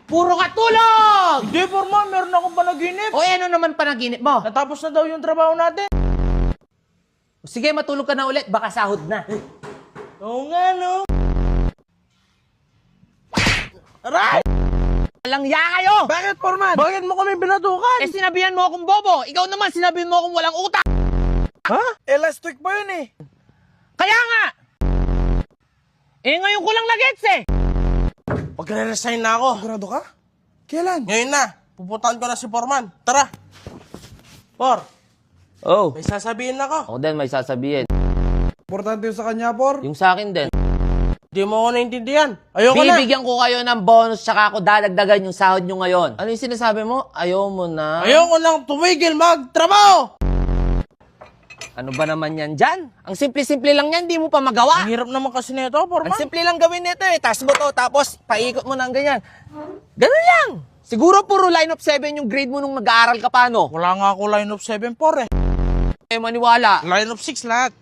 Puro katulog! Hindi, Foreman. Meron akong panaginip. O ano naman panaginip mo? Natapos na daw yung trabaho natin. Sige, matulog ka na ulit. Baka sahod na. Oo nga, no? Aray! Walang ya kayo! Bakit, Foreman? Bakit mo kami binatukan? Eh, sinabihan mo akong bobo. Ikaw naman, sinabihan mo akong walang utak. Ha? Eh, last week pa yun eh. Kaya nga! Eh, ngayon ko lang nag-gets eh. Magre-resign na ako. Sigurado ka? Kailan? Ngayon na. Pupuntahan ko na si Foreman. Tara. Por, Oh, may sasabihin ako. ako din may sasabihin. Importante yung sa kanya, Por. Yung sa akin din. Hindi mo ako naintindihan. Ayoko na. Bibigyan ko kayo ng bonus tsaka ako dadagdagan yung sahod nyo ngayon. Ano yung sinasabi mo? Ayaw mo na. Ayoko nang tumigil magtrabaho. Ano ba naman yan dyan? Ang simple-simple lang yan, di mo pa magawa. Ang hirap naman kasi nito, Ang Foreman. simple lang gawin nito eh. Taas mo to, tapos paikot mo ng ganyan. Ganun lang. Siguro puro line of 7 yung grade mo nung nag-aaral ka pa, no? Wala nga ako line of 7, Por eh. Eh, maniwala. Line of 6 lahat.